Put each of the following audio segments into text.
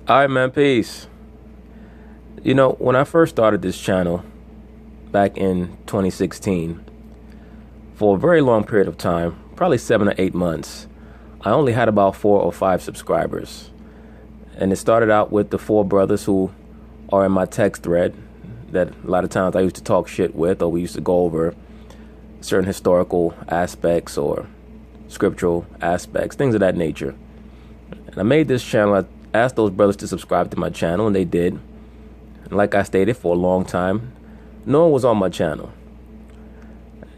All right, man, peace. You know, when I first started this channel back in 2016, for a very long period of time, probably 7 or 8 months, I only had about 4 or 5 subscribers. And it started out with the 4 brothers who are in my text thread that a lot of times I used to talk shit with, or we used to go over certain historical aspects or scriptural aspects, things of that nature. And I made this channel. I asked those brothers to subscribe to my channel, and they did. And like I stated, for a long time, no one was on my channel.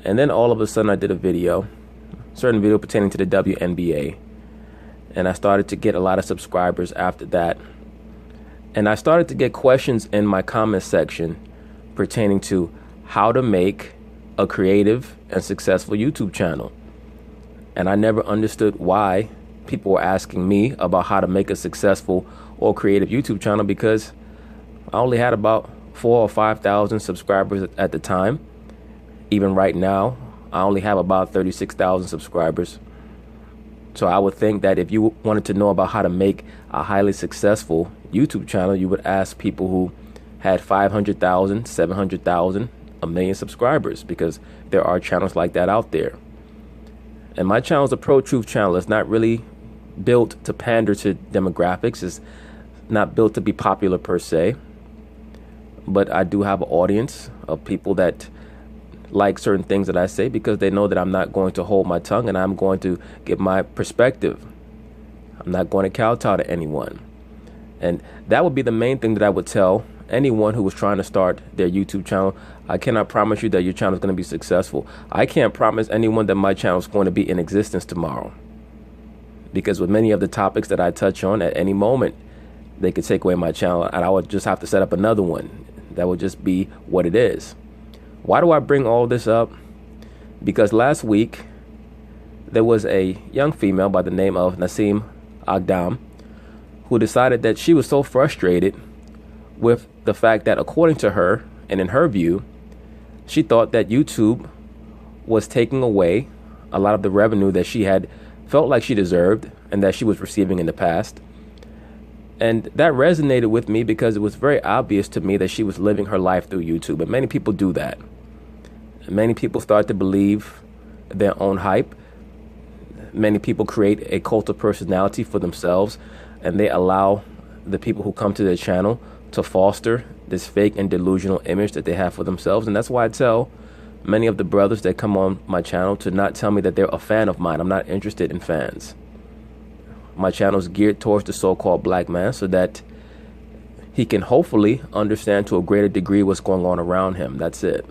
And then all of a sudden I did a certain video pertaining to the WNBA. And I started to get a lot of subscribers after that. And I started to get questions in my comment section pertaining to how to make a creative and successful YouTube channel. And I never understood why people were asking me about how to make a successful or creative YouTube channel, because I only had about 4,000 or 5,000 subscribers at the time. Even right now, I only have about 36,000 subscribers. So I would think that if you wanted to know about how to make a highly successful YouTube channel, you would ask people who had 500,000, 700,000, a million subscribers, because there are channels like that out there. And my channel is a pro-truth channel. It's not really built to pander to demographics. It's not built to be popular per se. But I do have an audience of people that like certain things that I say, because they know that I'm not going to hold my tongue and I'm going to give my perspective. I'm not going to kowtow to anyone. And that would be the main thing that I would tell anyone who was trying to start their YouTube channel. I cannot promise you that your channel is going to be successful. I can't promise anyone that my channel is going to be in existence tomorrow, because with many of the topics that I touch on, at any moment they could take away my channel and I would just have to set up another one. That would just be what it is. Why do I bring all this up? Because last week there was a young female by the name of Nasim Agdam who decided that she was so frustrated with the fact that, according to her and in her view, she thought that YouTube was taking away a lot of the revenue that she had felt like she deserved and that she was receiving in the past. And that resonated with me, because it was very obvious to me that she was living her life through YouTube. And many people do that. And many people start to believe their own hype. Many people create a cult of personality for themselves, and they allow the people who come to their channel to foster this fake and delusional image that they have for themselves. And that's why I tell many of the brothers that come on my channel to not tell me that they're a fan of mine. I'm not interested in fans. My channel is geared towards the so-called black man, so that he can hopefully understand to a greater degree what's going on around him. That's it.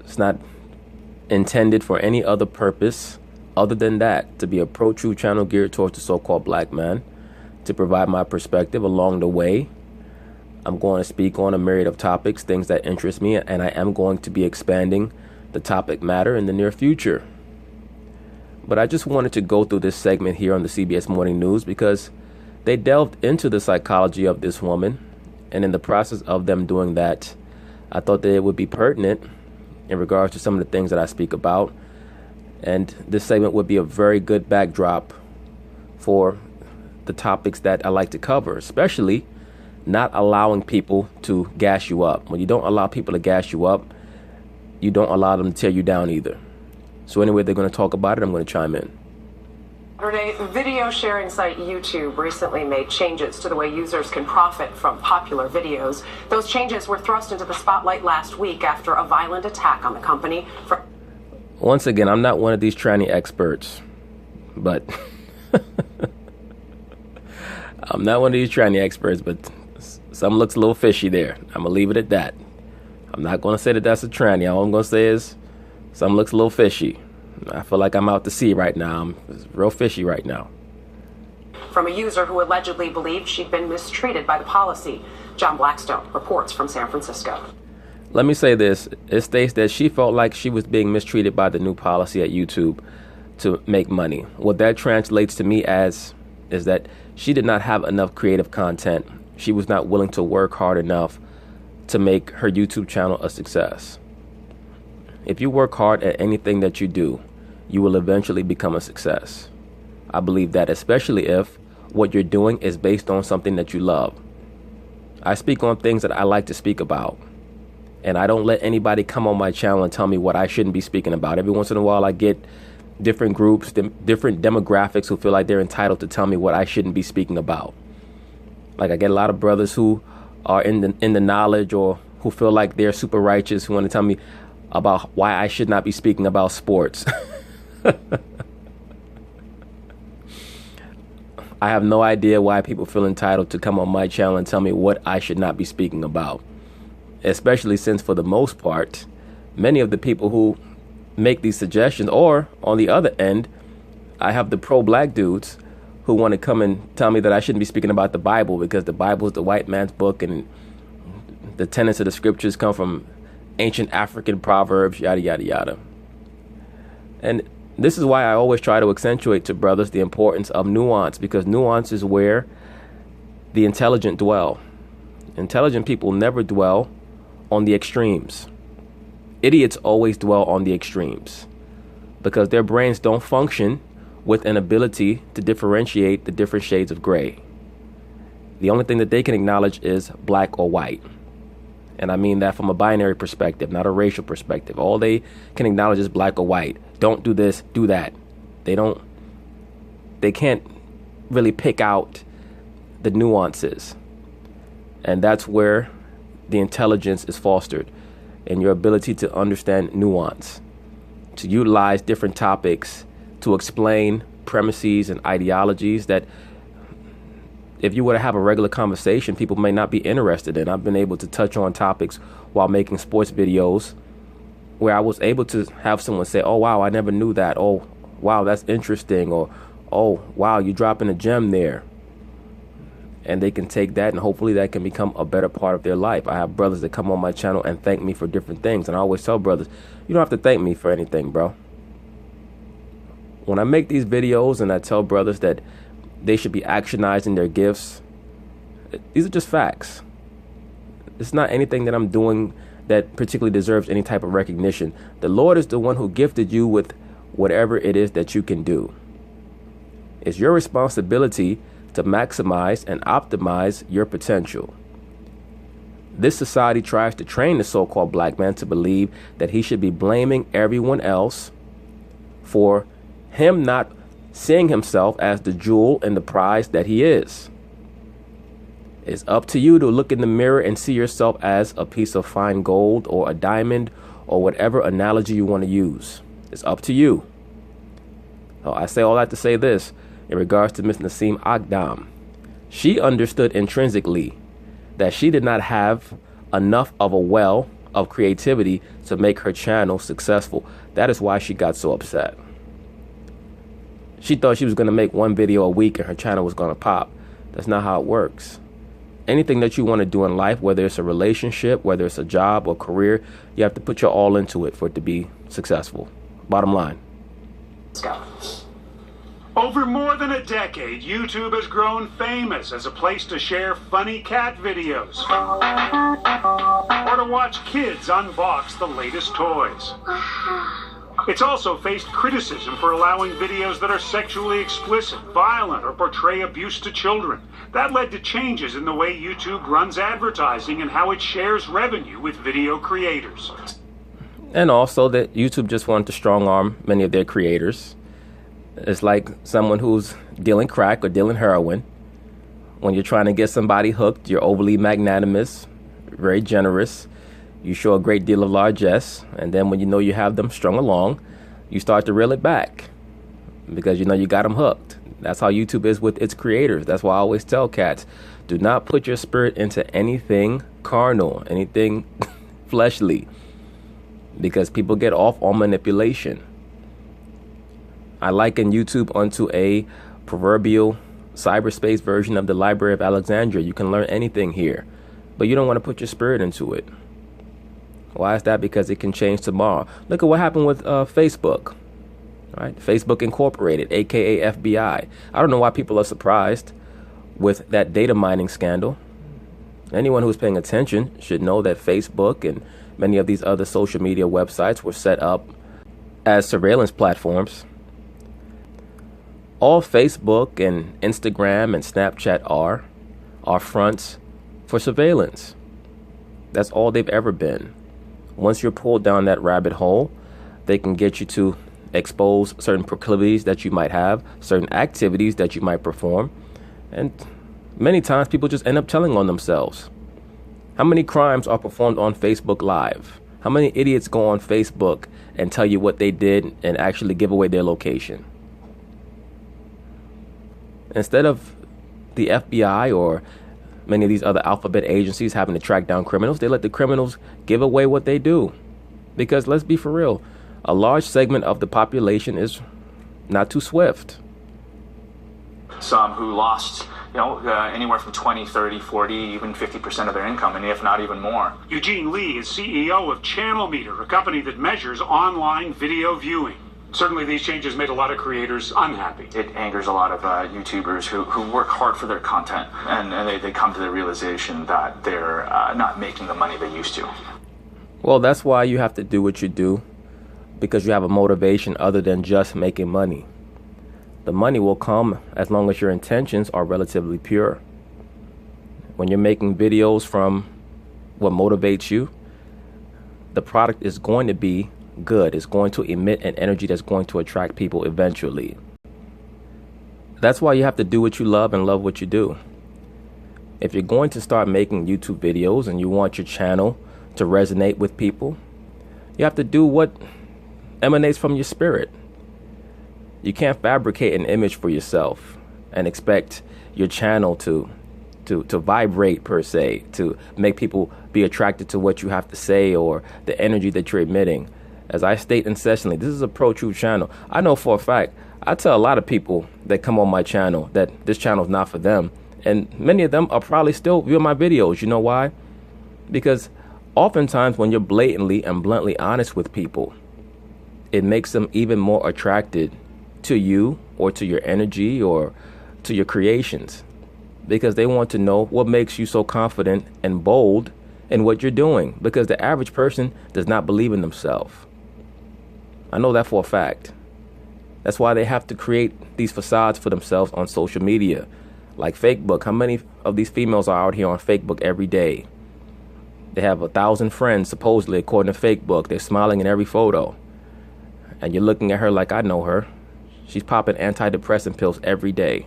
It's not intended for any other purpose other than that, to be a pro-truth channel geared towards the so-called black man, to provide my perspective along the way. I'm going to speak on a myriad of topics, things that interest me, and I am going to be expanding the topic matter in the near future. But I just wanted to go through this segment here on the CBS Morning News, because they delved into the psychology of this woman, and in the process of them doing that, I thought that it would be pertinent in regards to some of the things that I speak about. And this segment would be a very good backdrop for the topics that I like to cover, especially not allowing people to gas you up. When you don't allow people to gas you up, you don't allow them to tear you down either. So anyway, they're going to talk about it. I'm going to chime in. Saturday, video sharing site YouTube recently made changes to the way users can profit from popular videos. Those changes were thrust into the spotlight last week after a violent attack on the company. Once again, I'm not one of these tranny experts, but I'm not one of these tranny experts, but something looks a little fishy there. I'm going to leave it at that. I'm not going to say that that's a tranny. All I'm going to say is something looks a little fishy. I feel like I'm out to sea right now. It's real fishy right now. From a user who allegedly believed she'd been mistreated by the policy. John Blackstone reports from San Francisco. Let me say this. It states that she felt like she was being mistreated by the new policy at YouTube to make money. What that translates to me as is that she did not have enough creative content. She was not willing to work hard enough to make her YouTube channel a success. If you work hard at anything that you do, you will eventually become a success. I believe that, especially if what you're doing is based on something that you love. I speak on things that I like to speak about. And I don't let anybody come on my channel and tell me what I shouldn't be speaking about. Every once in a while, I get different groups, different demographics who feel like they're entitled to tell me what I shouldn't be speaking about. Like, I get a lot of brothers who are in the knowledge, or who feel like they're super righteous, who want to tell me about why I should not be speaking about sports. I have no idea why people feel entitled to come on my channel and tell me what I should not be speaking about. Especially since, for the most part, many of the people who make these suggestions, or on the other end, I have the pro-black dudes who want to come and tell me that I shouldn't be speaking about the Bible because the Bible is the white man's book and the tenets of the scriptures come from ancient African proverbs, yada, yada, yada. And this is why I always try to accentuate to brothers the importance of nuance, because nuance is where the intelligent dwell. Intelligent people never dwell on the extremes. Idiots always dwell on the extremes because their brains don't function with an ability to differentiate the different shades of gray. The only thing that they can acknowledge is black or white. And I mean that from a binary perspective, not a racial perspective. All they can acknowledge is black or white. Don't do this, do that. They can't really pick out the nuances. And that's where the intelligence is fostered, in your ability to understand nuance, to utilize different topics to explain premises and ideologies that if you were to have a regular conversation, people may not be interested in. I've been able to touch on topics while making sports videos where I was able to have someone say, oh, wow, I never knew that. Oh, wow, that's interesting. Or, oh, wow, you're dropping a gem there. And they can take that, and hopefully that can become a better part of their life. I have brothers that come on my channel and thank me for different things. And I always tell brothers, you don't have to thank me for anything, bro. When I make these videos and I tell brothers that they should be actionizing their gifts, these are just facts. It's not anything that I'm doing that particularly deserves any type of recognition. The Lord is the one who gifted you with whatever it is that you can do. It's your responsibility to maximize and optimize your potential. This society tries to train the so-called black man to believe that he should be blaming everyone else for him not seeing himself as the jewel and the prize that he is. It's up to you to look in the mirror and see yourself as a piece of fine gold or a diamond or whatever analogy you want to use. It's up to you. So I say all that to say this. In regards to Miss Naseem Agdam, she understood intrinsically that she did not have enough of a well of creativity to make her channel successful. That is why she got so upset. She thought she was going to make one video a week and her channel was going to pop. That's not how it works. Anything that you want to do in life, whether it's a relationship, whether it's a job or career, you have to put your all into it for it to be successful. Bottom line. Let's go. Over more than a decade, YouTube has grown famous as a place to share funny cat videos or to watch kids unbox the latest toys. It's also faced criticism for allowing videos that are sexually explicit, violent, or portray abuse to children. That led to changes in the way YouTube runs advertising and how it shares revenue with video creators. And also that YouTube just wanted to strong arm many of their creators. It's like someone who's dealing crack or dealing heroin. When you're trying to get somebody hooked, you're overly magnanimous, very generous. You show a great deal of largesse. And then when you know you have them strung along, you start to reel it back because you know you got them hooked. That's how YouTube is with its creators. That's why I always tell cats, do not put your spirit into anything carnal, anything fleshly, because people get off on manipulation. I liken YouTube onto a proverbial cyberspace version of the Library of Alexandria. You can learn anything here, but you don't want to put your spirit into it. Why is that? Because it can change tomorrow. Look at what happened with Facebook. Right? Facebook Incorporated, aka FBI. I don't know why people are surprised with that data mining scandal. Anyone who's paying attention should know that Facebook and many of these other social media websites were set up as surveillance platforms. All Facebook and Instagram and Snapchat are fronts for surveillance. That's all they've ever been. Once you're pulled down that rabbit hole, they can get you to expose certain proclivities that you might have, certain activities that you might perform. And many times people just end up telling on themselves. How many crimes are performed on Facebook Live? How many idiots go on Facebook and tell you what they did and actually give away their location? Instead of the FBI or many of these other alphabet agencies having to track down criminals, they let the criminals give away what they do. Because let's be for real, a large segment of the population is not too swift. Some who lost, anywhere from 20, 30, 40, even 50% of their income, and if not even more. Eugene Lee is CEO of Channel Meter, a company that measures online video viewing. Certainly these changes made a lot of creators unhappy. It angers a lot of YouTubers who work hard for their content, and they come to the realization that they're not making the money they used to. Well, that's why you have to do what you do, because you have a motivation other than just making money. The money will come as long as your intentions are relatively pure. When you're making videos from what motivates you, the product is going to be good. It's going to emit an energy that's going to attract people eventually. That's why you have to do what you love and love what you do. If you're going to start making YouTube videos and you want your channel to resonate with people, you have to do what emanates from your spirit. You can't fabricate an image for yourself and expect your channel to vibrate per se, to make people be attracted to what you have to say or the energy that you're emitting. As I state incessantly, this is a pro-truth channel. I know for a fact, I tell a lot of people that come on my channel that this channel is not for them. And many of them are probably still viewing my videos. You know why? Because oftentimes when you're blatantly and bluntly honest with people, it makes them even more attracted to you or to your energy or to your creations, because they want to know what makes you so confident and bold in what you're doing, because the average person does not believe in themselves. I know that for a fact. That's why they have to create these facades for themselves on social media, like Facebook. How many of these females are out here on Facebook every day? They have 1,000 friends, supposedly, according to Facebook. They're smiling in every photo. And you're looking at her like, I know her. She's popping antidepressant pills every day.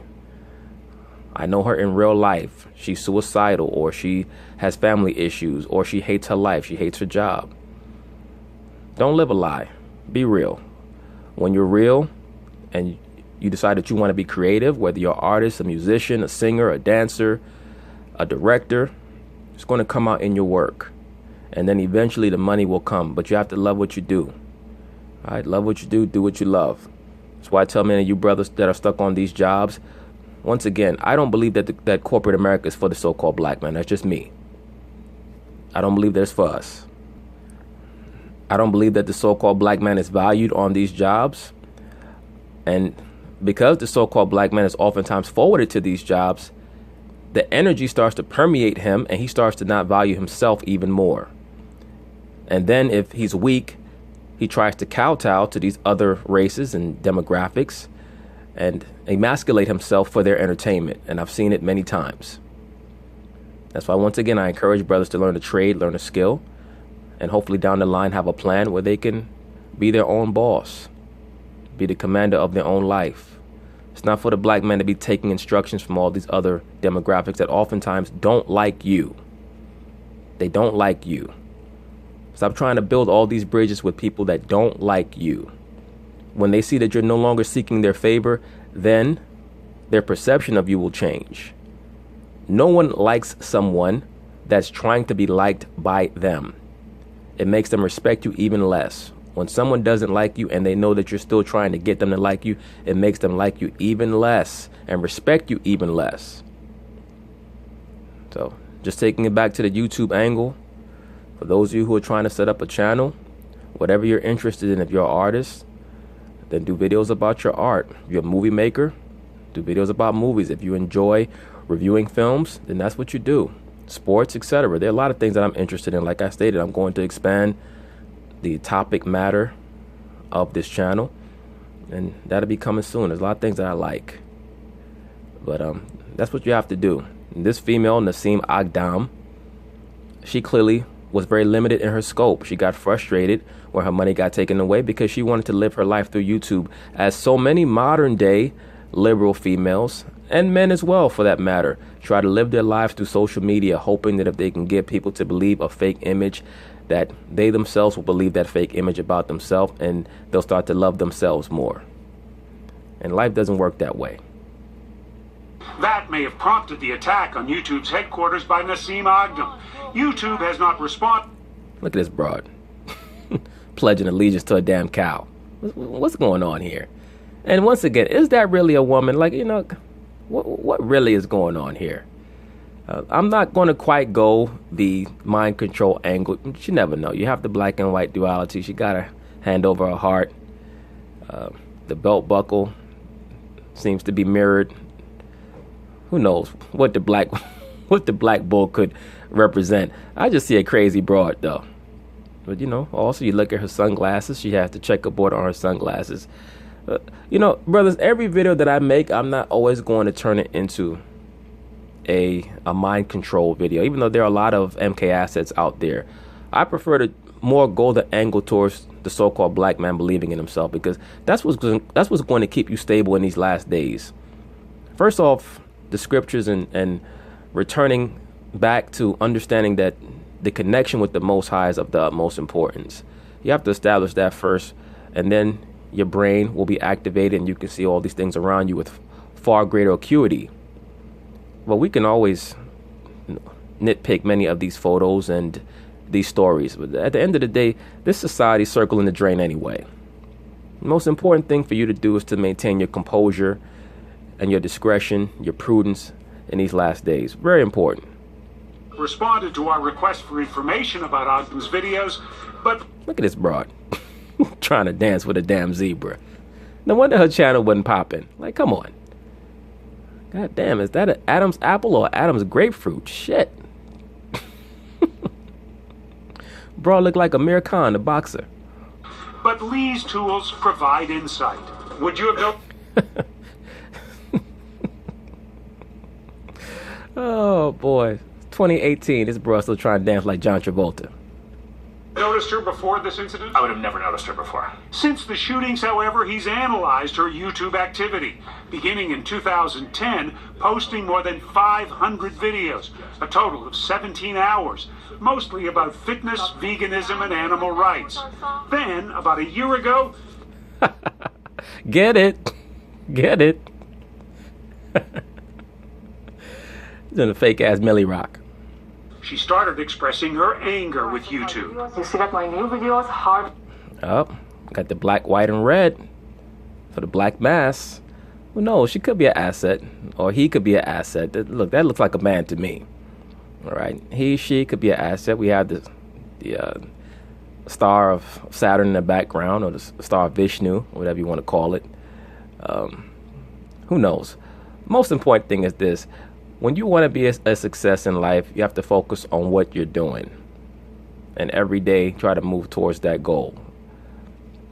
I know her in real life. She's suicidal, or she has family issues, or she hates her life. She hates her job. Don't live a lie. Be real. When you're real and you decide that you want to be creative, whether you're an artist, a musician, a singer, a dancer, a director, it's going to come out in your work. And then eventually the money will come. But you have to love what you do. All right, love what you do what you love. That's why I tell many of you brothers that are stuck on these jobs, once again, I don't believe that corporate America is for the so-called black man. That's just me. I don't believe that it's for us. I don't believe that the so-called black man is valued on these jobs. And because the so-called black man is oftentimes forwarded to these jobs, the energy starts to permeate him and he starts to not value himself even more. And then if he's weak, he tries to kowtow to these other races and demographics and emasculate himself for their entertainment. And I've seen it many times. That's why, once again, I encourage brothers to learn a trade, learn a skill, and hopefully down the line have a plan where they can be their own boss, be the commander of their own life. It's not for the black man to be taking instructions from all these other demographics that oftentimes don't like you. They don't like you. Stop trying to build all these bridges with people that don't like you. When they see that you're no longer seeking their favor, then their perception of you will change. No one likes someone that's trying to be liked by them. It makes them respect you even less. When someone doesn't like you and they know that you're still trying to get them to like you, it makes them like you even less and respect you even less. So, just taking it back to the YouTube angle, for those of you who are trying to set up a channel, whatever you're interested in, if you're an artist, then do videos about your art. If you're a movie maker, do videos about movies. If you enjoy reviewing films, then that's what you do. Sports, etc. There are a lot of things that I'm interested in. Like I stated, I'm going to expand the topic matter of this channel. And that'll be coming soon. There's a lot of things that I like. But that's what you have to do. And this female, Naseem Agdam, she clearly was very limited in her scope. She got frustrated when her money got taken away because she wanted to live her life through YouTube, as so many modern day liberal females, and men as well for that matter, try to live their lives through social media, hoping that if they can get people to believe a fake image, that they themselves will believe that fake image about themselves, and they'll start to love themselves more. And life doesn't work that way. That may have prompted the attack on YouTube's headquarters by Naseem Agdam. YouTube has not responded. Look at this broad. Pledging allegiance to a damn cow. What's going on here? And once again, is that really a woman? Like, you know, what really is going on here? I'm not going to quite go the mind control angle. You never know. You have the black and white duality. She got her hand over her heart. The belt buckle seems to be mirrored. Who knows what the black bull could represent? I just see a crazy broad though. But you know, also you look at her sunglasses. She has the checkerboard on her sunglasses. You know, brothers, every video that I make, I'm not always going to turn it into a mind control video, even though there are a lot of MK assets out there. I prefer to more go the angle towards the so-called black man believing in himself, because that's what's going to keep you stable in these last days. First off, the scriptures and returning back to understanding that the connection with the Most High is of the utmost importance. You have to establish that first, and then your brain will be activated and you can see all these things around you with far greater acuity. Well, we can always nitpick many of these photos and these stories, but at the end of the day, this society's circling the drain anyway. The most important thing for you to do is to maintain your composure and your discretion, your prudence in these last days. Very important. Responded to our request for information about Agdam's videos, but look at this broad trying to dance with a damn zebra. No wonder her channel wasn't popping. Like, come on. God damn, is that an Adam's apple or Adam's grapefruit? Shit. Bro looked like Amir Khan, the boxer. But Lee's tools provide insight. Would you have known? Oh boy, 2018. This bro still trying to dance like John Travolta. Noticed her before this incident? I would have never noticed her before. Since the shootings, however, he's analyzed her YouTube activity. Beginning in 2010, posting more than 500 videos, a total of 17 hours, mostly about fitness, veganism, and animal rights. Then, about a year ago... Get it. Get it. He's in a fake-ass Millie Rock. She started expressing her anger with YouTube. You see that my new videos hard. Oh, got the black, white, and red for the black mass. Who knows? She could be an asset, or he could be an asset. Look, that looks like a man to me. All right, he, she could be an asset. We have the star of Saturn in the background, or the star of Vishnu, whatever you want to call it. Who knows? Most important thing is this. When you want to be a success in life, you have to focus on what you're doing. And every day, try to move towards that goal.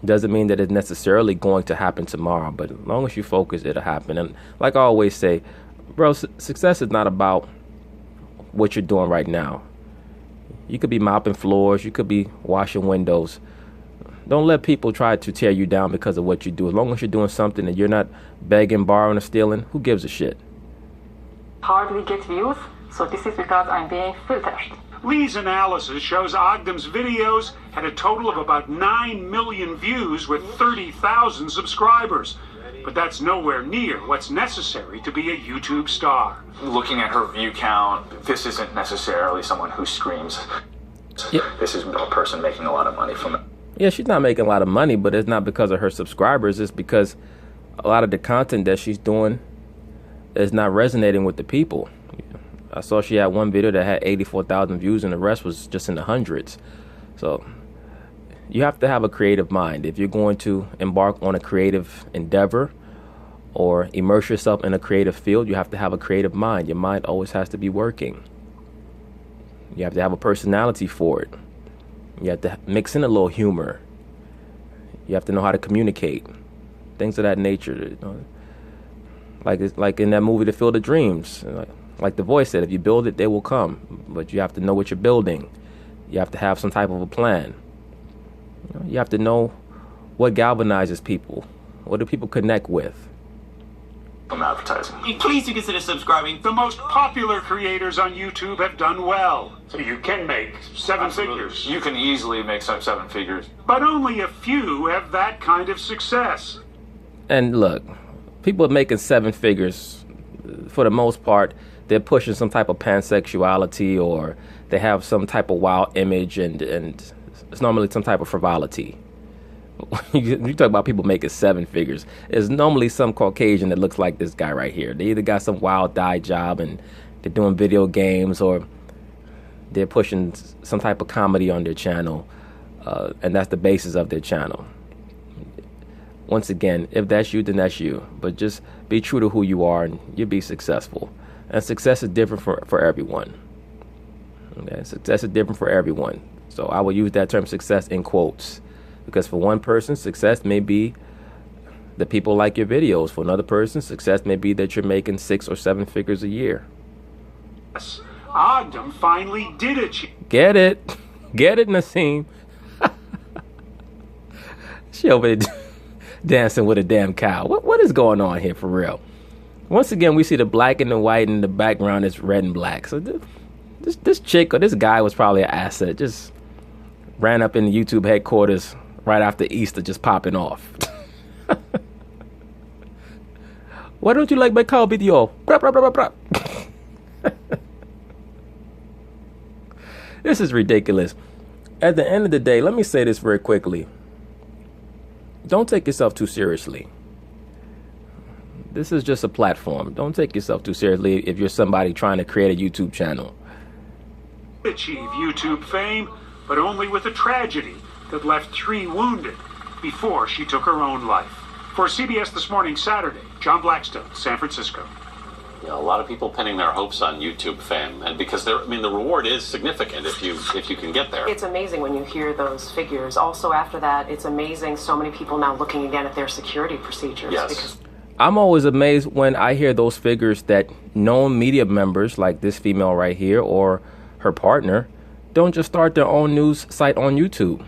Doesn't mean that it's necessarily going to happen tomorrow, but as long as you focus, it'll happen. And like I always say, bro, success is not about what you're doing right now. You could be mopping floors. You could be washing windows. Don't let people try to tear you down because of what you do. As long as you're doing something and you're not begging, borrowing, or stealing, who gives a shit? Hardly get views, so this is because I'm being filtered. Lee's analysis shows Agdam's videos had a total of about 9 million views with 30,000 subscribers. But that's nowhere near what's necessary to be a YouTube star. Looking at her view count, this isn't necessarily someone who screams. Yep. This is a person making a lot of money from it. Yeah, she's not making a lot of money, but it's not because of her subscribers. It's because a lot of the content that she's doing is not resonating with the people. I saw she had one video that had 84,000 views and the rest was just in the hundreds. So you have to have a creative mind. If you're going to embark on a creative endeavor or immerse yourself in a creative field, you have to have a creative mind. Your mind always has to be working. You have to have a personality for it. You have to mix in a little humor. You have to know how to communicate. things of that nature. You know? Like in that movie, The Field of Dreams. Like the voice said, if you build it, they will come. But you have to know what you're building. You have to have some type of a plan. You have to know what galvanizes people. What do people connect with? From advertising. Please do consider subscribing. The most popular creators on YouTube have done well. So you can make seven figures. You can easily make seven figures. But only a few have that kind of success. And look, people are making seven figures. For the most part, they're pushing some type of pansexuality, or they have some type of wild image, and it's normally some type of frivolity. You talk about people making seven figures. It's normally some Caucasian that looks like this guy right here. They either got some wild dye job and they're doing video games, or they're pushing some type of comedy on their channel, and that's the basis of their channel. Once again, if that's you, then that's you. But just be true to who you are, and you'll be successful. And success is different for everyone. Okay? Success is different for everyone. So I will use that term success in quotes. Because for one person, success may be that people like your videos. For another person, success may be that you're making 6 or 7 figures a year. Ogden finally did achieve. Get it? Get it, Nassim? She over there dancing with a damn cow. What is going on here for real? Once again, we see the black and the white, and the background is red and black. So this chick or this guy was probably an asset. Just ran up in the YouTube headquarters right after Easter, just popping off. Why don't you like my cow video? This is ridiculous. At the end of the day, let me say this very quickly. Don't take yourself too seriously. This is just a platform. Don't take yourself too seriously if you're somebody trying to create a YouTube channel. Achieve YouTube fame, but only with a tragedy that left 3 wounded before she took her own life. For CBS This Morning Saturday, John Blackstone, San Francisco. You know, a lot of people pinning their hopes on YouTube fame, and because the reward is significant if you can get there. It's amazing when you hear those figures. Also, after that, it's amazing so many people now looking again at their security procedures. Yes. Because I'm always amazed when I hear those figures that known media members like this female right here or her partner don't just start their own news site on YouTube.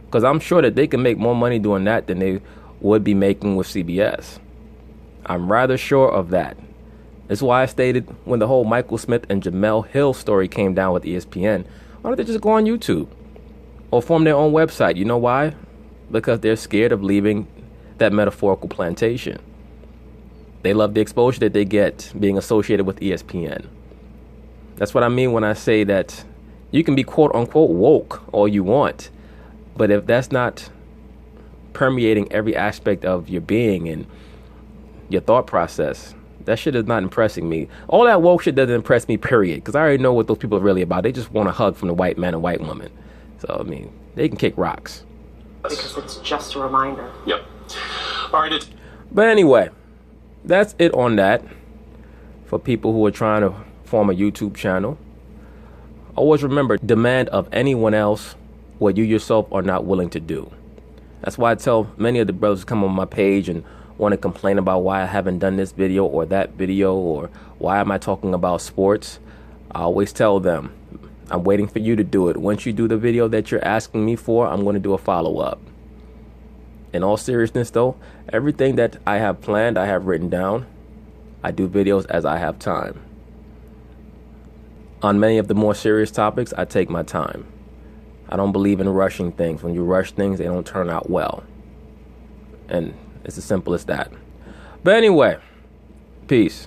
Because I'm sure that they can make more money doing that than they would be making with CBS. I'm rather sure of that. That's why I stated when the whole Michael Smith and Jamel Hill story came down with ESPN, why don't they just go on YouTube or form their own website? You know why? Because they're scared of leaving that metaphorical plantation. They love the exposure that they get being associated with ESPN. That's what I mean when I say that you can be quote unquote woke all you want, but if that's not permeating every aspect of your being and your thought process, that shit is not impressing me. All that woke shit doesn't impress me, period, because I already know what those people are really about. They just want a hug from the white man and white woman. So, I mean, they can kick rocks. because it's just a reminder. Yep. All right. But anyway, that's it on that. For people who are trying to form a YouTube channel, always remember, demand of anyone else what you yourself are not willing to do. That's why I tell many of the brothers who come on my page and want to complain about why I haven't done this video or that video, or why am I talking about sports. I always tell them, I'm waiting for you to do it. Once you do the video that you're asking me for, I'm going to do a follow-up. In all seriousness though, everything that I have planned, I have written down. I do videos as I have time. On many of the more serious topics, I take my time. I don't believe in rushing things. When you rush things, they don't turn out well. And it's as simple as that. But anyway, peace.